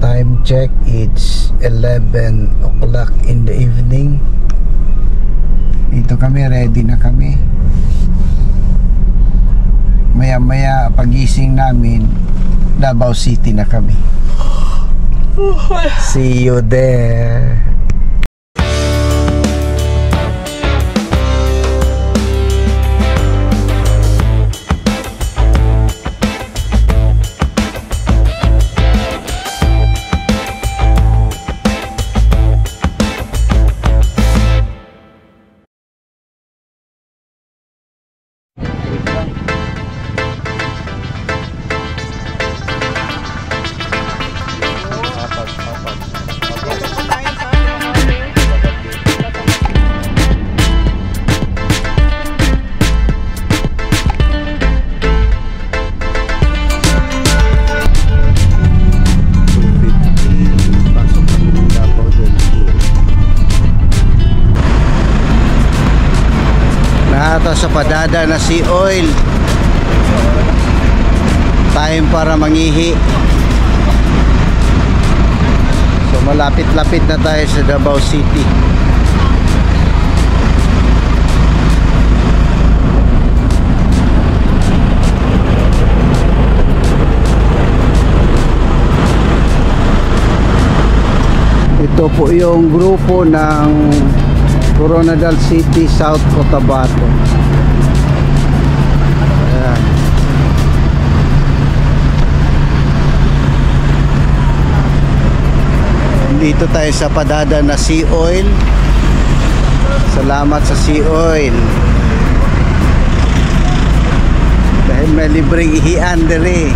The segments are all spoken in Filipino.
Time check, it's 11 o'clock in the evening. Dito kami, ready na kami. Maya maya pagising namin, Davao City na kami. See you there. Sa padada na Sea Oil, time para mangihi. So malapit-lapit na tayo sa Davao City. Ito po yung grupo ng Coronadal City, South Cotabato. Ayan. Dito tayo sa padada na Sea Oil. Salamat sa Sea Oil dahil may libreng ihian dere.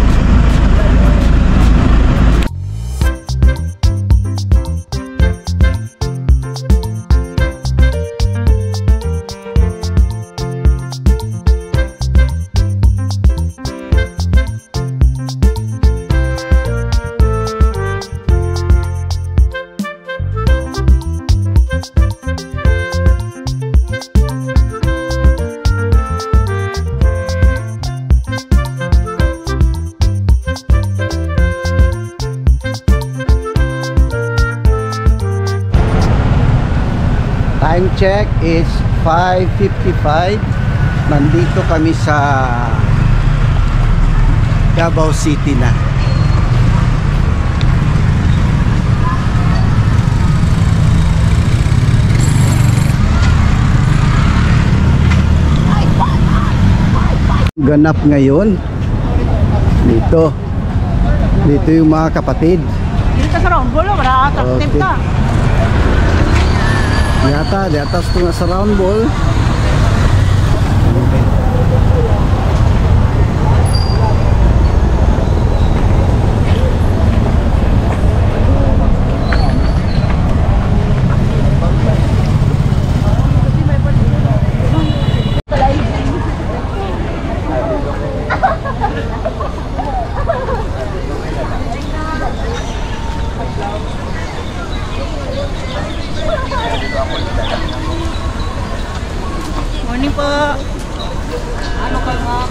Time check is 5:55. Nandito kami sa Davao City na. Ganap ngayon dito yung mga kapatid. Dito sa round ball, wala attractive ka. Yata, di atas ito nga sa round ball. Morning po. Ano ka ma'am?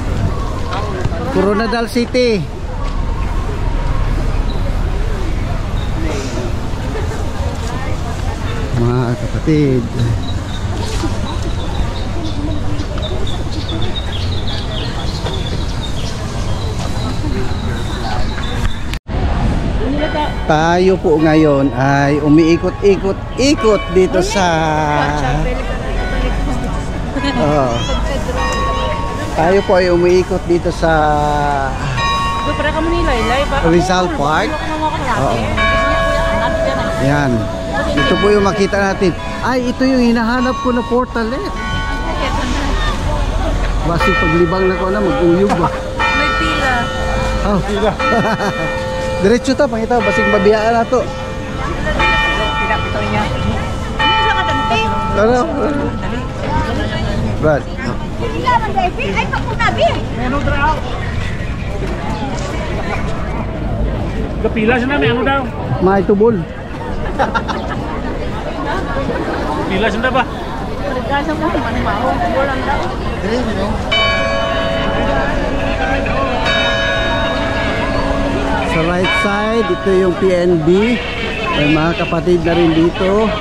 Coronadal City. Mga kapatid. Tayo po ngayon ay umiikot-ikot dito sa tayo po ay umiikot dito sa Rizal Park. Yan. Ito po yung makita natin. Ay, ito yung hinahanap ko na portalet. Basi paglibang na ko na mag-uyog ba? May pila. Oh, pila. Diretso ta, pangita, basing mabiyaan na to. Pinapito niya. Ano sa katanti? Ano? Brad. Pila man dahil. Ay, pagputabi. Meron daw. Kapila siya namin, ano daw? May tubol. Pila siya na ba? Pagkasa mo, manimaho. Walang daw. Sa right side, ito yung PNB. May mga kapatid na rin dito.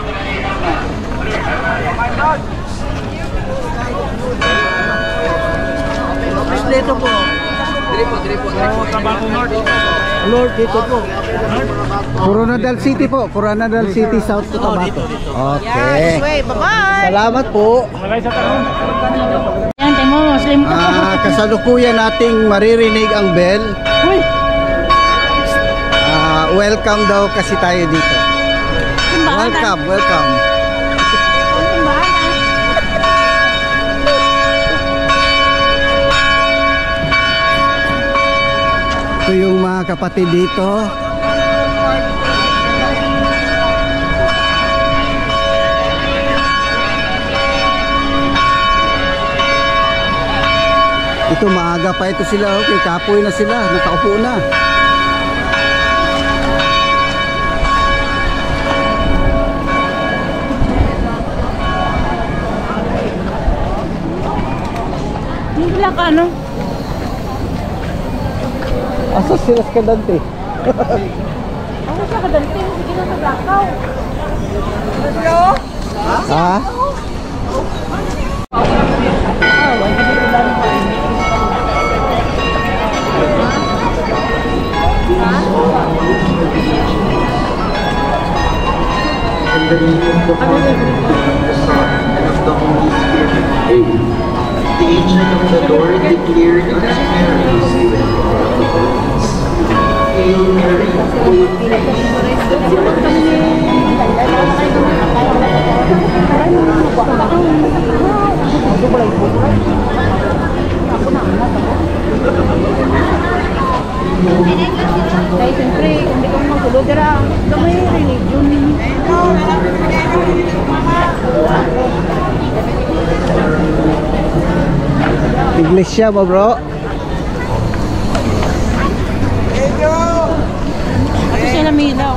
Dito po. Tabaco North. Lord, dito po. Coronadal City po. Coronadal City, South Cotabato. Okay. Bye-bye. Salamat po. Malay sa tanong. Yan, tayo mo, Muslim ka. Kasalukuyan nating maririnig ang bell. Uy, Welcome daw kasi tayo dito. Welcome, welcome. Ito yung mga kapatid dito. Ito maaga pa ito sila, okay, kapoy na sila, nakaupo na. hindi lang ka, ano? Asa sila sa kadante? Ako siya kadating, sige na maglakaw. Hello? Ha? In the name of the Father, and of the Son, and of the Holy Spirit. Amen. The angel of the Lord declared unto Mary, saying, Hail Mary, full of grace, the Lord is with you. Dahil siyempre, kung di ka magulog, ito may religion. Iglesia mo bro? Ito sila Mila.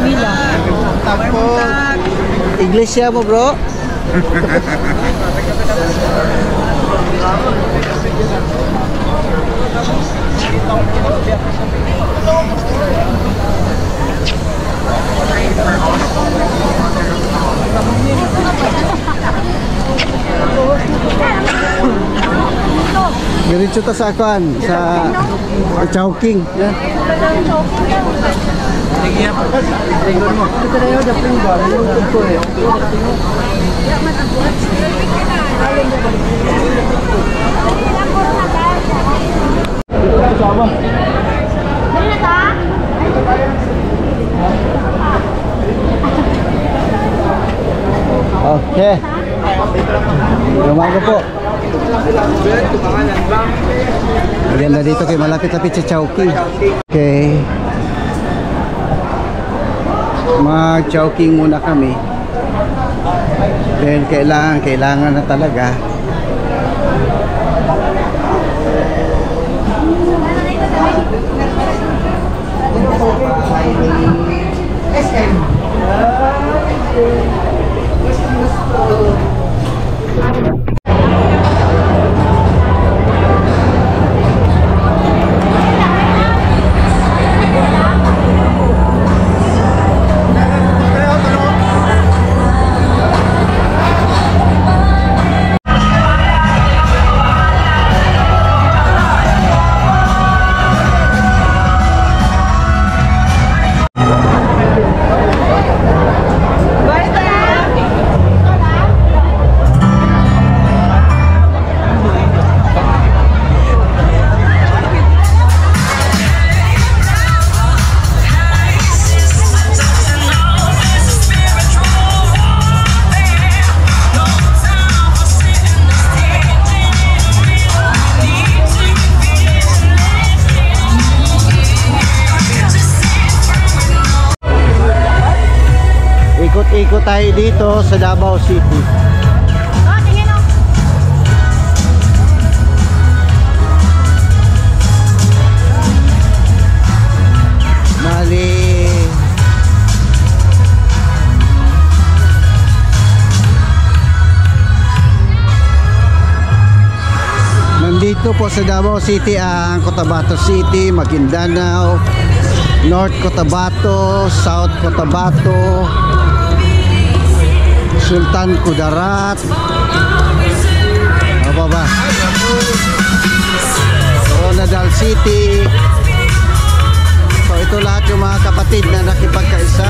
Mila. Tapos Iglesia mo bro? Diretso ta sa akuan sa Chowking. Yan. Okay. Umaga po. Maganda dito kay malapit-lapit sa Chowking. Okay. Mag-Chowking muna kami. Then kailangan na talaga. Ikot-ikot tayo dito sa Davao City. Mali. Nandito Ito po sa Davao City ang Cotabato City, Maguindanao, North Cotabato, South Cotabato, Sultan Kudarat, apa ba? Coronadal City. So ito lahat yung mga kapatid na nakipagkaisa.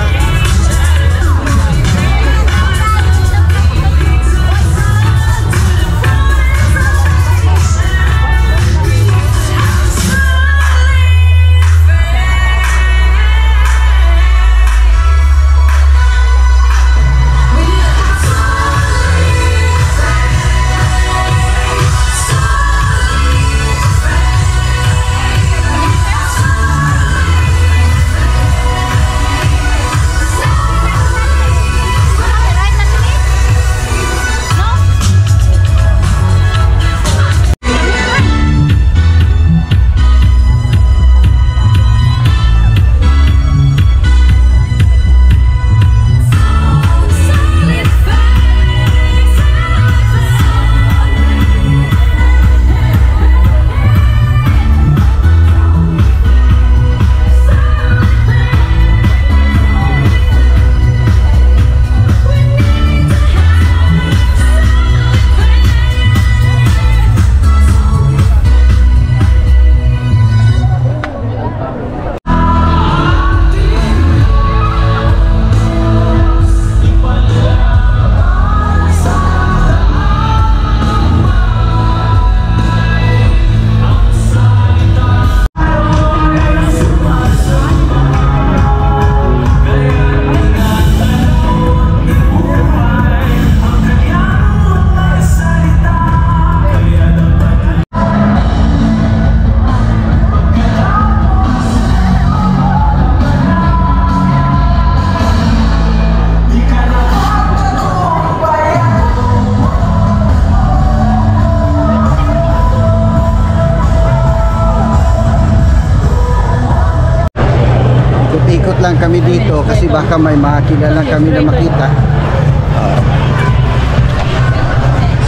Ikot lang kami dito kasi baka may makilala kami na makita.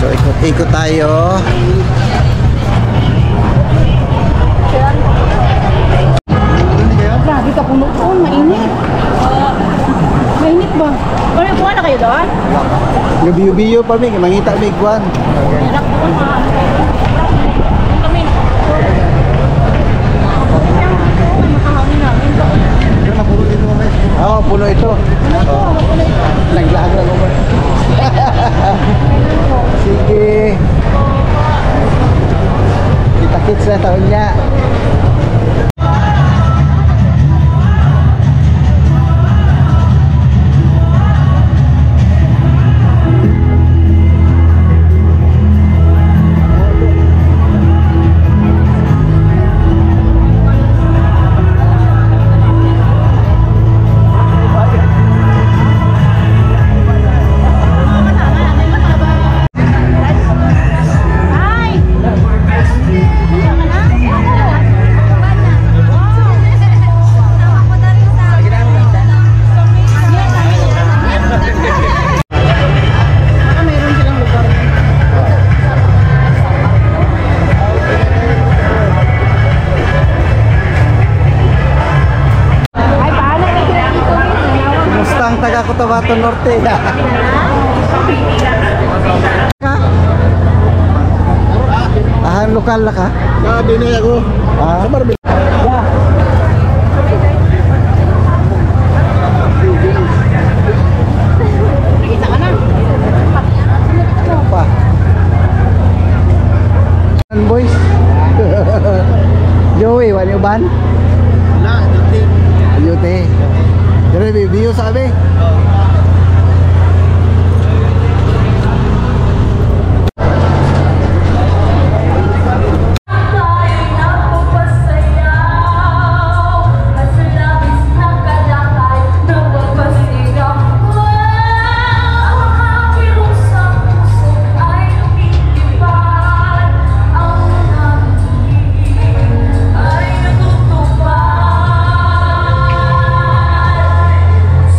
So ikot-ikot tayo. Grabe ka puno doon, mainit. Mainit ba? Pero buwan na kayo doon? Gabiyo-biyo pa mi, mangita mi kwan. Anak doon ha. Kami. Makahangin namin doon. Oo, puno ito. Naglaag lang ako. Sige. Kita-kits na taon niya. Taga Cotabato Norte. Lokal na ka? Binay ako. Ah, Barbie. yeah. Nakita ka na. Pa. Boys. Joey, wala yung ban? Wala, dating. Ayute. Pero review sabi.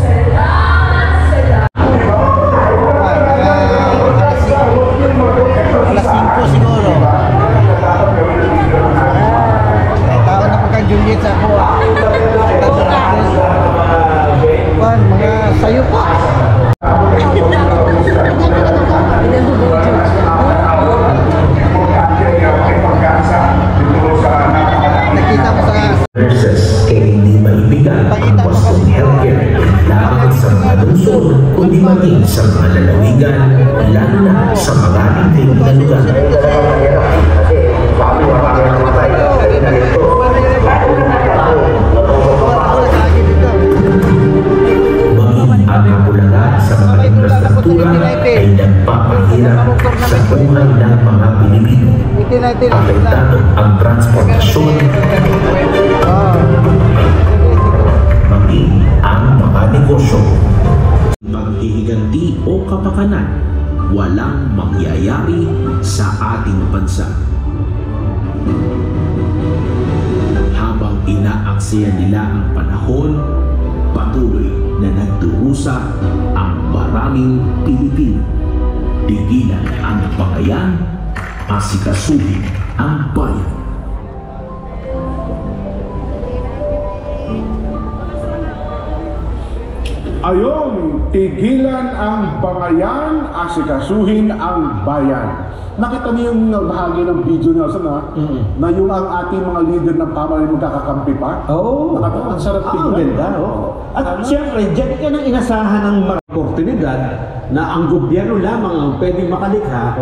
Será sa kuha. Kuhan, mga sayo pa. Nakita ko sa nurses kaya hindi maibigan ang Boston Healthcare lamang sa mga lungsod kundi maging sa mga lalawigan lalo na sa mga liblib na lugar. Maging ang kapularan sa mga infrastruktura ay nagpapahirap sa buhay ng mga Pilipino. Apektado ang transportasyon, maging ang mga negosyo. Paghihiganti o kapakanan, walang mangyayari sa ating bansa. Habang inaaksaya nila ang panahon, patuloy na nagdurusa ang maraming Pilipino. Tigilan ang bakayan, asikasuhin ang bayan. Ayon, tigilan ang bangayan, asikasuhin ang bayan. Nakita niyo yung bahagi ng video, Nelson, ha? Na yung ang ating mga leader ng pamahalaan magkakakampi pa? Oo. Ang sarap tingnan. Ang ganda, oo. At siyempre, dyan ka nang inasahan ng oportunidad na ang gobyerno lamang ang pwedeng makalikha,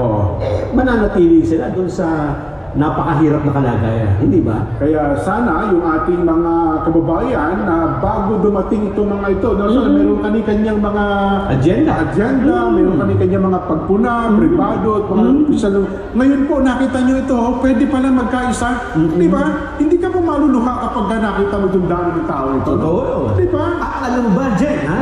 mananatili sila doon sa napakahirap na kalagayan, hindi ba? Kaya sana yung ating mga kababayan na bago dumating itong mga ito, meron kani-kanyang mga agenda, meron kani-kanyang mga pagpuna, privado, at mga opisyal. Ngayon po, nakita nyo ito, pwede pala magkaisa, di ba? Hindi ka po maluluha kapag nakita mo yung dami ng tao ito. Totoo. Di ba? Alam mo ba, Jen, ha?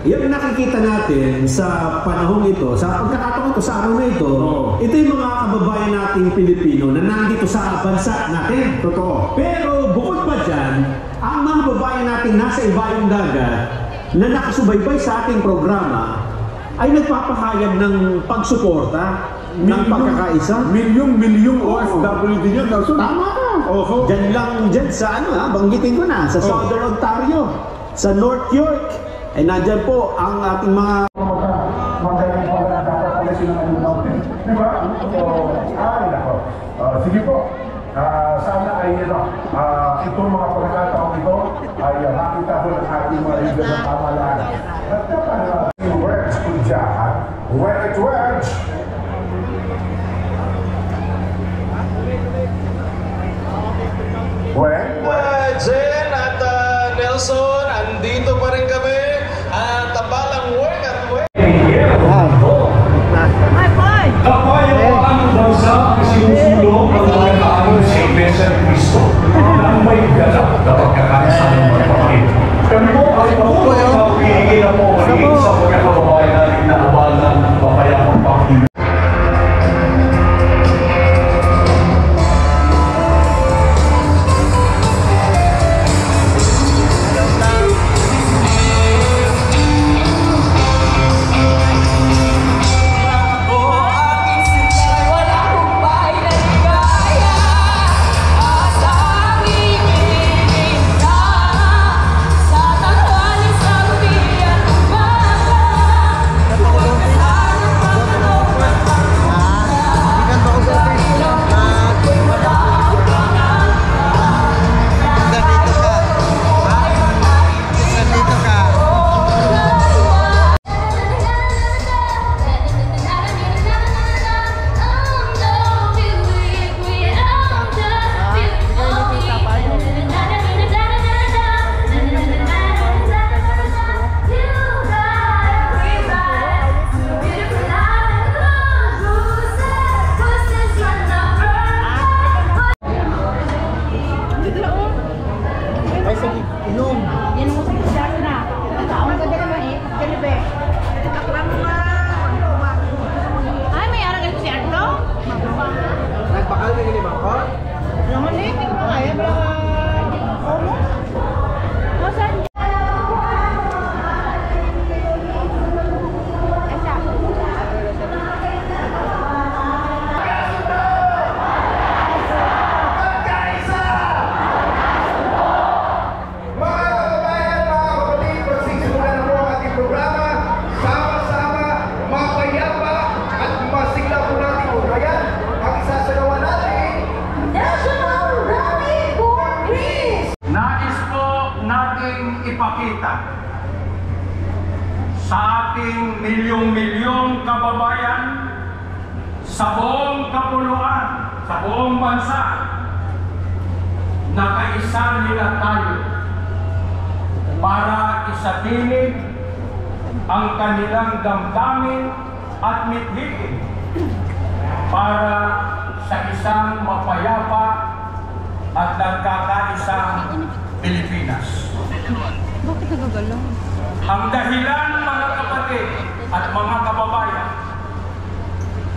Yung nakikita natin sa panahong ito, sa pagkakataon ito, sa araw na ito, ito yung mga kababayan nating Pilipino na nandito sa bansa natin. Totoo. Pero bukod pa dyan, ang mga babae natin nasa ibayong dagat na nakasubaybay sa ating programa ay nagpapahayag ng pagsuporta ng pagkakaisa. Milyong OFW din yun. Tama ka. Dyan lang, dyan sa banggitin ko na, sa Southern Ontario, sa North York, ay nandyan po ang ating mga magaling pa na dapat pala silang natin. Di ba? Sige po. Sana ay itong mga pagkakataong ito ay makita ko ng ating mga leader ng pamahalaan. Wedge Punjahan. Wedge! Jen at Nelson, andito pa rin kami at tabalang work at work. Kapayo ang bansa na sinusulong ang mga kaanong sa Iglesia ni Cristo na may galak na pagkakaisa ng mga kapatid. Kami po ay mahuhingi na po sa mga kababayan natin na abalan ng mapayapang pagkilos. sa ating milyong-milyong kababayan sa buong kapuluan, sa buong bansa, na kaisa nila tayo para isatinig ang kanilang damdamin at mithiin para sa isang mapayapa at nagkakaisang Pilipinas. Bakit nagagalaw? Ang dahilan, mga kapatid at mga kababayan,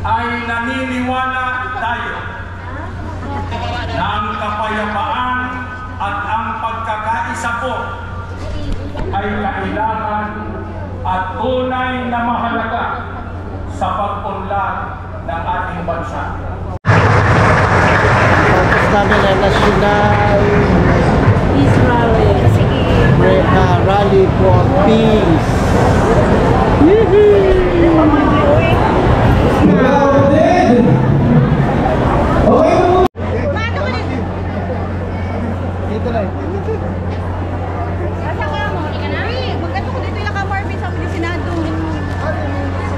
ay naniniwala tayo na ang kapayapaan at ang pagkakaisa po ay kailangan at tunay na mahalaga sa pagpunlad ng ating bansa. Tapos namin ang national rally for peace. Dito lang. Magkato ko dito yung ka-Marvin sa Senado.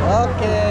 Okay.